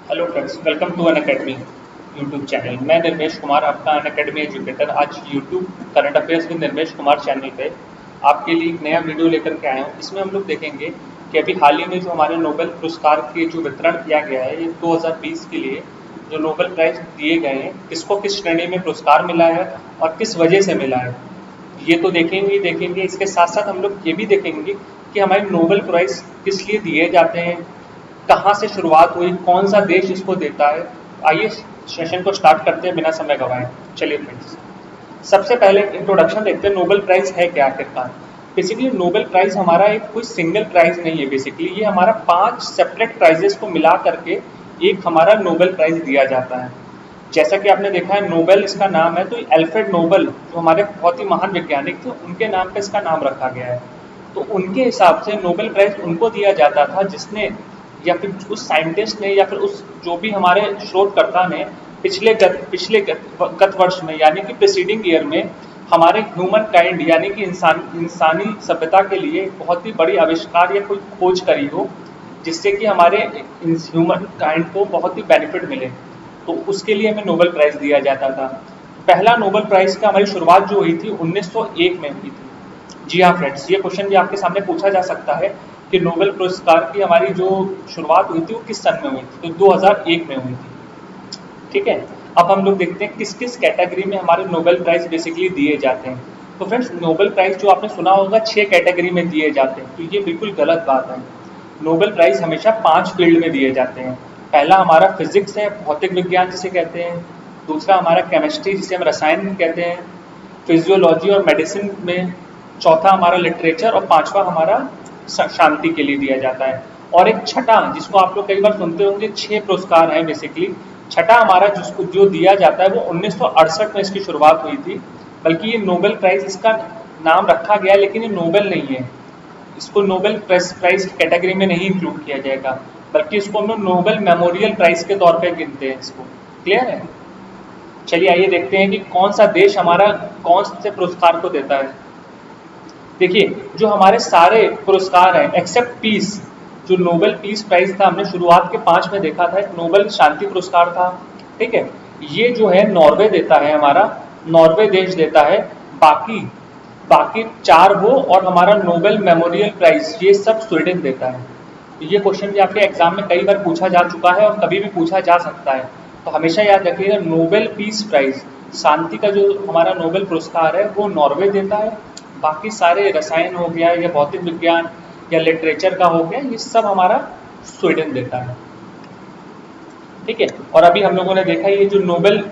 Hello friends, welcome to Unacademy YouTube channel. मैं निर्मेश कुमार, आपका Unacademy educator, आज YouTube current affairs with Nirmesh Kumar channel पे आपके लिए एक नया वीडियो लेकर के आया हूँ। इसमें हम लोग देखेंगे कि अभी हाल ही में जो हमारे नोबेल पुरस्कार के जो वितरण किया गया है, ये 2020 के लिए जो नोबेल प्राइज़ दिए गए हैं, किसको किस श्रेणी में पुरस्कार मिला है और किस वजह से मिला है, ये तो देखेंगे। इसके साथ साथ हम लोग ये भी देखेंगे कि हमारे नोबेल प्राइज़ किस लिए दिए जाते हैं, कहाँ से शुरुआत हुई, कौन सा देश इसको देता है। आइए सेशन को स्टार्ट करते हैं बिना समय गवाए। चलिए फ्रेंड्स, सबसे पहले इंट्रोडक्शन देखते हैं, नोबेल प्राइज़ है क्या आखिरकार। बेसिकली नोबेल प्राइज़ हमारा एक कोई सिंगल प्राइज़ नहीं है। बेसिकली ये हमारा 5 सेपरेट प्राइजेस को मिला करके एक हमारा नोबेल प्राइज़ दिया जाता है। जैसा कि आपने देखा है, नोबेल इसका नाम है, तो अल्फ्रेड नोबेल जो हमारे बहुत ही महान वैज्ञानिक थे, उनके नाम पे इसका नाम रखा गया है। तो उनके हिसाब से नोबेल प्राइज़ उनको दिया जाता था जिसने, या फिर उस साइंटिस्ट ने, या फिर उस जो भी हमारे शोधकर्ता ने पिछले गत वर्ष में, यानी कि प्रीसीडिंग ईयर में हमारे ह्यूमन काइंड यानी कि इंसानी सभ्यता के लिए बहुत ही बड़ी आविष्कार या कोई खोज करी हो, जिससे कि हमारे ह्यूमन काइंड को बहुत ही बेनिफिट मिले, तो उसके लिए हमें नोबेल प्राइज़ दिया जाता था। पहला नोबेल प्राइज़ का हमारी शुरुआत जो हुई थी 1901 में हुई थी। जी हाँ फ्रेंड्स, ये क्वेश्चन भी आपके सामने पूछा जा सकता है कि नोबेल पुरस्कार की हमारी जो शुरुआत हुई थी वो किस सन में हुई थी, तो 2001 में हुई थी। ठीक है, अब हम लोग देखते हैं किस किस कैटेगरी में हमारे नोबेल प्राइज़ बेसिकली दिए जाते हैं। तो फ्रेंड्स, नोबेल प्राइज़ जो आपने सुना होगा 6 कैटेगरी में दिए जाते हैं, तो ये बिल्कुल गलत बात है। नोबेल प्राइज़ हमेशा 5 फील्ड में दिए जाते हैं। पहला हमारा फिजिक्स है, भौतिक विज्ञान जिसे कहते हैं। दूसरा हमारा केमिस्ट्री जिसे हम रसायन कहते हैं, फिजियोलॉजी और मेडिसिन में। चौथा हमारा लिटरेचर, और पांचवा हमारा शांति के लिए दिया जाता है। और एक छठा, जिसको आप लोग कई बार सुनते होंगे, 6 पुरस्कार हैं बेसिकली। छठा हमारा जिसको जो दिया जाता है वो 1968 में इसकी शुरुआत हुई थी। बल्कि ये नोबेल प्राइज़ इसका नाम रखा गया है, लेकिन ये नोबेल नहीं है। इसको नोबेल प्राइज़ की कैटेगरी में नहीं इंक्लूड किया जाएगा, बल्कि इसको हम लोग नोबेल मेमोरियल प्राइज़ के तौर पे गिनते हैं इसको। क्लियर है? चलिए आइए देखते हैं कि कौन सा देश हमारा कौन से पुरस्कार को देता है। देखिए, जो हमारे सारे पुरस्कार हैं एक्सेप्ट पीस, जो नोबेल पीस प्राइज़ था, हमने शुरुआत के 5 में देखा था, एक नोबेल शांति पुरस्कार था। ठीक है, ये जो है नॉर्वे देता है, हमारा नॉर्वे देश देता है। बाकी बाकी 4 वो और हमारा नोबेल मेमोरियल प्राइज़ ये सब स्वीडन देता है। तो ये क्वेश्चन भी आपके एग्जाम में कई बार पूछा जा चुका है और कभी भी पूछा जा सकता है, तो हमेशा याद रखिएगा, नोबेल पीस प्राइज़ शांति का जो हमारा नोबेल पुरस्कार है वो नॉर्वे देता है। बाकी सारे रसायन हो गया या भौतिक विज्ञान या लिटरेचर का हो गया, ये सब हमारा स्वीडन देता है। ठीक है, और अभी हम लोगों ने देखा ये जो नोबेल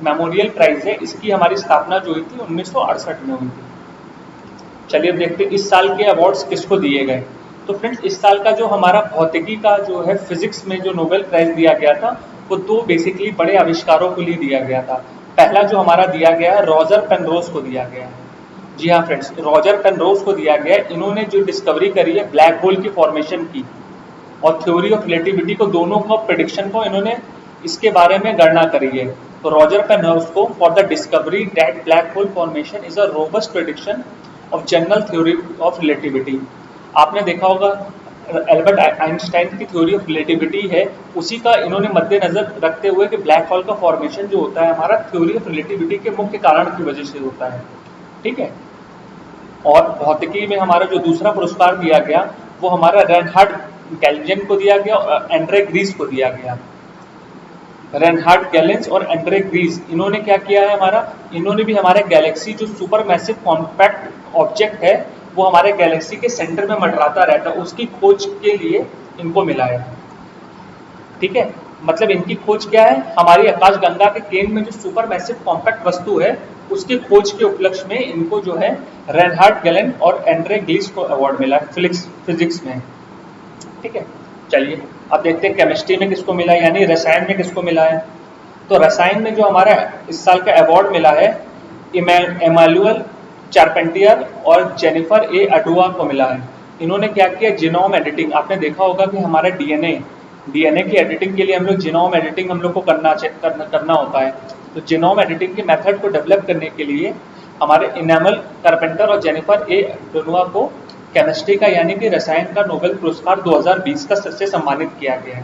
मेमोरियल प्राइज़ है, इसकी हमारी स्थापना जो हुई थी 1968 में हुई थी। चलिए अब देखते हैं इस साल के अवार्ड्स किसको दिए गए। तो फ्रेंड्स, इस साल का जो हमारा भौतिकी का जो है, फिजिक्स में जो नोबेल प्राइज़ दिया गया था, वो 2 बेसिकली बड़े आविष्कारों के लिए दिया गया था। पहला जो हमारा दिया गया है, रॉजर पेनरोज को दिया गया है। जी हाँ फ्रेंड्स, रॉजर पेनरोज को दिया गया है। इन्होंने जो डिस्कवरी करी है ब्लैक होल की फॉर्मेशन की और थ्योरी ऑफ रिलेटिविटी को, दोनों को प्रेडिक्शन को, इन्होंने इसके बारे में गणना करी है। तो रॉजर पेनरोज को for the discovery that black hole formation is a robust prediction of general theory of relativity. आपने देखा होगा एल्बर्ट आइंस्टाइन की थ्योरी ऑफ रिलेटिविटी है, उसी का इन्होंने मद्देनजर रखते हुए कि ब्लैक होल का फॉर्मेशन जो होता है हमारा थ्योरी ऑफ रिलेटिविटी के मुख्य कारण की वजह से होता है। ठीक है, और भौतिकी में हमारा जो दूसरा पुरस्कार दिया गया वो हमारा रेनहार्ड गैलेंज को दिया गया और एंड्रे ग्रीस को दिया गया। रेनहार्ड गैलेंज और एंड्रे ग्रीस, इन्होंने क्या किया है, इन्होंने भी हमारे गैलेक्सी जो सुपर मैसिव कॉम्पैक्ट ऑब्जेक्ट है वो हमारे गैलेक्सी के सेंटर में मंडराता रहता है, उसकी खोज के लिए इनको मिला है। ठीक है, मतलब इनकी खोज क्या है, हमारी आकाशगंगा के केंद्र में जो सुपर मैसिव कॉम्पैक्ट वस्तु है उसकी खोज के उपलक्ष्य में इनको जो है रेनहार्ड गैलेन और एंड्रे ग्लीस को अवार्ड मिला है फिजिक्स में। ठीक है, चलिए अब देखते हैं केमिस्ट्री में किसको मिला है, यानी रसायन में किसको मिला है। तो रसायन में जो हमारा इस साल का अवार्ड मिला है इमैनुअल चारपेंटियर और जेनिफर ए अडुआ को मिला है। इन्होंने क्या किया, जीनोम एडिटिंग। आपने देखा होगा कि हमारा डीएनए की एडिटिंग के लिए हम लोग जीनोम एडिटिंग हम लोग को करना होता है। तो जीनोम एडिटिंग के मेथड को डेवलप करने के लिए हमारे इमैनुअल कारपेंटर और जेनिफर ए अडुआ को केमिस्ट्री का यानी कि रसायन का नोबेल पुरस्कार 2020 का से सम्मानित किया गया है।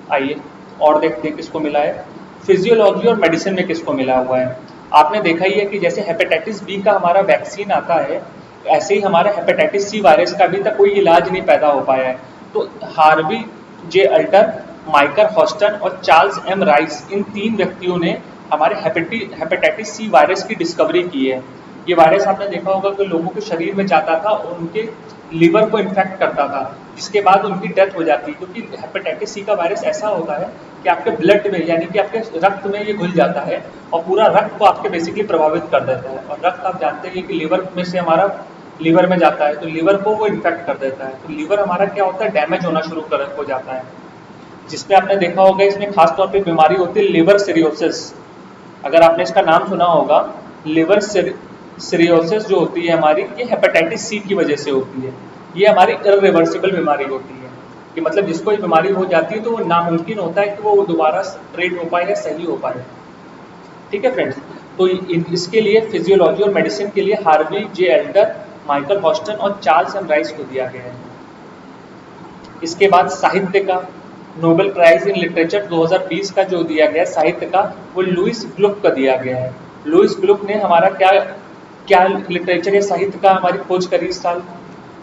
आइए और देखते हैं किसको मिला है। फिजियोलॉजी और मेडिसिन में किसको मिला हुआ है। आपने देखा ही है कि जैसे हेपेटाइटिस बी का हमारा वैक्सीन आता है, ऐसे ही हमारा हेपेटाइटिस सी वायरस का अभी तक कोई इलाज नहीं पैदा हो पाया है। तो हार्वी जे अल्टर, माइकल हॉस्टन और चार्ल्स एम राइस, इन 3 व्यक्तियों ने हमारे हेपेटाइटिस सी वायरस की डिस्कवरी की है। ये वायरस आपने देखा होगा कि लोगों के शरीर में जाता था और उनके लीवर को इन्फेक्ट करता था, जिसके बाद उनकी डेथ हो जाती है। क्योंकि हेपेटाइटिस सी का वायरस ऐसा होता है कि आपके ब्लड में, यानी कि आपके रक्त में ये घुल जाता है और पूरा रक्त को आपके बेसिकली प्रभावित कर देता है। और रक्त आप जानते हैं कि लीवर में से हमारा लीवर में जाता है, तो लीवर को वो इन्फेक्ट कर देता है। तो लीवर हमारा क्या होता है, डैमेज होना शुरू हो जाता है, जिसमें आपने देखा होगा इसमें खास तौर पे बीमारी होती है लिवर सिरोसिस। अगर आपने इसका नाम सुना होगा, लिवर सिरोसिस जो होती है हमारी, ये हेपेटाइटिस सी की वजह से होती है। ये हमारी इरिवर्सिबल बीमारी होती है कि मतलब जिसको ये बीमारी हो जाती है तो वो नामुमकिन होता है कि वो दोबारा ट्रीट हो पाए या सही हो पाए। ठीक है फ्रेंड्स, तो इसके लिए फिजियोलॉजी और मेडिसिन के लिए हार्वी जे एल्डर, माइकल हॉस्टन और चार्ल्स एम राइस को दिया गया है। इसके बाद साहित्य का नोबेल प्राइज इन लिटरेचर 2020 का जो दिया गया साहित्य का, वो लुइस ग्लुक का दिया गया है। लुइस ग्लुक ने हमारा क्या लिटरेचर या साहित्य का हमारी खोज करी इस साल।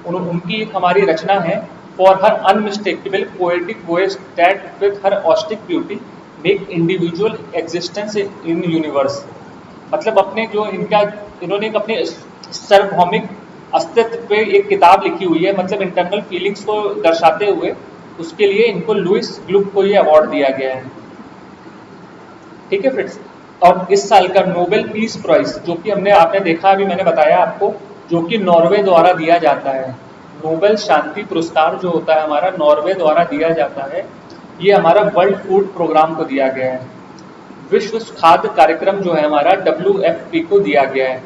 उनकी एक हमारी रचना है, for her unmistakable poetic voice that with her austere beauty make individual existence in universe. मतलब अपने जो इन्होंने एक अपने सार्वभौमिक अस्तित्व पे एक किताब लिखी हुई है, मतलब इंटरनल फीलिंग्स को दर्शाते हुए, उसके लिए इनको लुइस ग्लुक को ये अवार्ड दिया गया है। ठीक है फ्रेंड्स, और इस साल का नोबेल पीस प्राइज जो कि आपने देखा, अभी मैंने बताया आपको, जो कि नॉर्वे द्वारा दिया जाता है। नोबेल शांति पुरस्कार जो होता है हमारा नॉर्वे द्वारा दिया जाता है। ये हमारा वर्ल्ड फूड प्रोग्राम को दिया गया है। विश्व खाद्य कार्यक्रम जो है हमारा WFP को दिया गया है।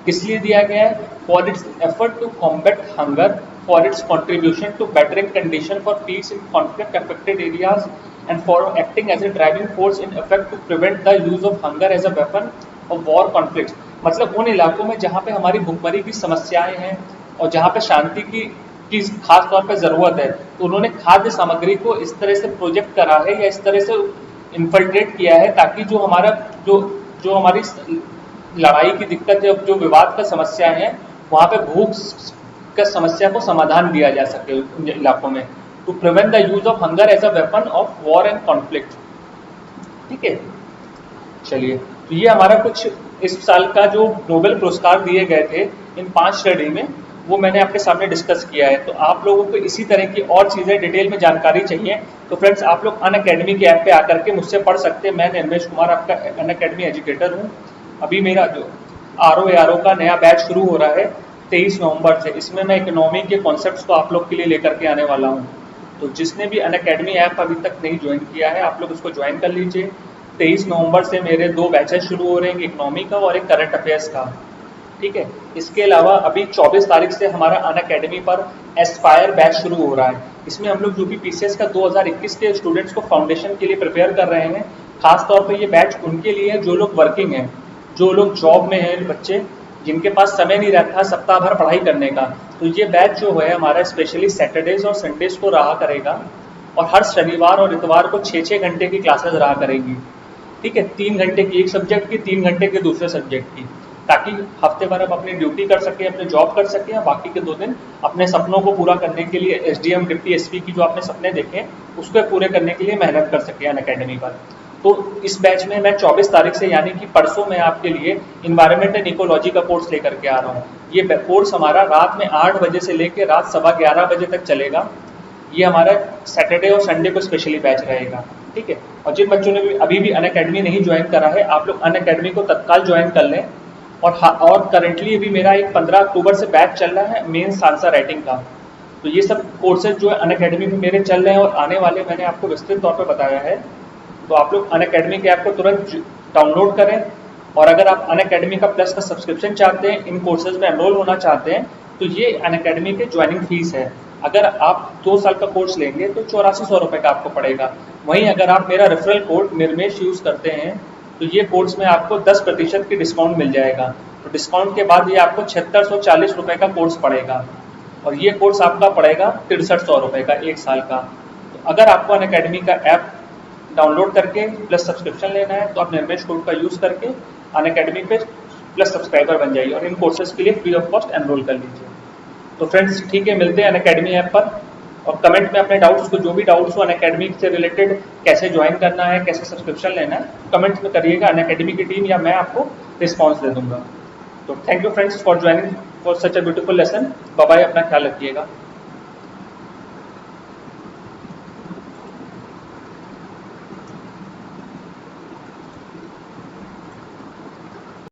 किस लिए दिया गया है? For its effort to combat hunger, for its contribution to bettering condition for peace in conflict affected areas and for acting as a driving force in effect to prevent the use of hunger as a weapon of war conflicts। मतलब उन इलाकों में जहाँ पे हमारी भूखमरी की समस्याएं हैं और जहाँ पे शांति की खास तौर पे ज़रूरत है, तो उन्होंने खाद्य सामग्री को इस तरह से प्रोजेक्ट करा है या इस तरह से इन्फिल्ट्रेट किया है ताकि जो हमारा जो हमारी लड़ाई की दिक्कत है, जो विवाद का समस्या है, वहाँ पे भूख का समस्या को समाधान दिया जा सके उन इलाकों में, to prevent the use of hunger as a weapon of war and conflict. ठीक है, चलिए, तो ये हमारा कुछ इस साल का जो नोबेल पुरस्कार दिए गए थे इन 5 स्टडी में, वो मैंने आपके सामने डिस्कस किया है। तो आप लोगों को इसी तरह की और चीज़ें डिटेल में जानकारी चाहिए तो फ्रेंड्स आप लोग अनअकैडमी के ऐप पे आकर के मुझसे पढ़ सकते हैं। मैं निर्मेश कुमार आपका अनअकैडमी एजुकेटर हूँ। अभी मेरा जो RO का नया बैच शुरू हो रहा है 23 नवंबर से। इसमें मैं इकोनॉमी के कॉन्सेप्ट्स को आप लोग के लिए लेकर के आने वाला हूँ। तो जिसने भी अनअकैडमी ऐप अभी तक नहीं ज्वाइन किया है, आप लोग उसको ज्वाइन कर लीजिए। 23 नवंबर से मेरे 2 बैचेस शुरू हो रहे हैं, इकोनॉमी का और एक करंट अफेयर्स का। ठीक है, इसके अलावा अभी 24 तारीख से हमारा अनअकैडमी पर एस्पायर बैच शुरू हो रहा है। इसमें हम लोग जो भी PCS का 2021 के स्टूडेंट्स को फाउंडेशन के लिए प्रिपेयर कर रहे हैं। खास तौर पे ये बैच उनके लिए है जो लोग वर्किंग हैं, जो लोग जॉब में हैं, बच्चे जिनके पास समय नहीं रहता सप्ताह भर पढ़ाई करने का। तो ये बैच जो है हमारा स्पेशली सैटरडेज और संडेज को रहा करेगा और हर शनिवार और इतवार को 6-6 घंटे की क्लासेस रहा करेंगी। ठीक है, 3 घंटे की एक सब्जेक्ट की, 3 घंटे के दूसरे सब्जेक्ट की, ताकि हफ्ते भर आप अपनी ड्यूटी कर सकें, अपने जॉब कर सकें, और बाकी के 2 दिन अपने सपनों को पूरा करने के लिए SDM डिप्टी SP की जो आपने सपने देखे उसको पूरे करने के लिए मेहनत कर सकें अनअकैडमी पर। तो इस बैच में मैं 24 तारीख से यानी कि परसों मैं आपके लिए इन्वायरमेंट एंड इकोलॉजी का कोर्स लेकर के आ रहा हूँ। ये कोर्स हमारा रात में 8 बजे से लेकर रात 11:15 बजे तक चलेगा। ये हमारा सैटरडे और संडे को स्पेशली बैच रहेगा। ठीक है, और जिन बच्चों ने भी अभी भी अनअकैडमी नहीं ज्वाइन करा है, आप लोग अनअकैडमी को तत्काल ज्वाइन कर लें। और करंटली अभी मेरा एक 15 अक्टूबर से बैच चल रहा है मेंस आंसर राइटिंग का। तो ये सब कोर्सेज जो है अनअकैडमी में मेरे चल रहे हैं और आने वाले मैंने आपको विस्तृत तौर पर बताया है। तो आप लोग अनअकैडमी के ऐप को तुरंत डाउनलोड करें, और अगर आप अनअकैडमी का प्लस का सब्सक्रिप्शन चाहते हैं, इन कोर्सेज में एनरोल होना चाहते हैं, तो ये अनअकैडमी के ज्वाइनिंग फीस है। अगर आप 2 साल का कोर्स लेंगे तो 8400 रुपये का आपको पड़ेगा। वहीं अगर आप मेरा रेफरल कोड निर्मेश यूज़ करते हैं तो ये कोर्स में आपको 10% की डिस्काउंट मिल जाएगा। तो डिस्काउंट के बाद ये आपको 7640 रुपये का कोर्स पड़ेगा, और ये कोर्स आपका पड़ेगा 6300 रुपये का 1 साल का। तो अगर आपको अनअकैडमी का ऐप डाउनलोड करके प्लस सब्सक्रिप्शन लेना है तो आप निर्मेश कोड का यूज़ करके अनअकैडमी पे प्लस सब्सक्राइबर बन जाइए और इन कोर्सेज के लिए फ्री ऑफ कॉस्ट एनरोल कर लीजिए। तो फ्रेंड्स ठीक है, मिलते हैं अनअकैडमी ऐप पर, और कमेंट में अपने डाउट्स को, जो भी डाउट्स हो अनअकैडमी से रिलेटेड, कैसे ज्वाइन करना है, कैसे सब्सक्रिप्शन लेना है, कमेंट्स में करिएगा। अनअकैडमी की टीम या मैं आपको रिस्पॉन्स दे दूंगा। तो thank you friends for joining for such a beautiful lesson. Bye bye, अपना ख्याल रखिएगा।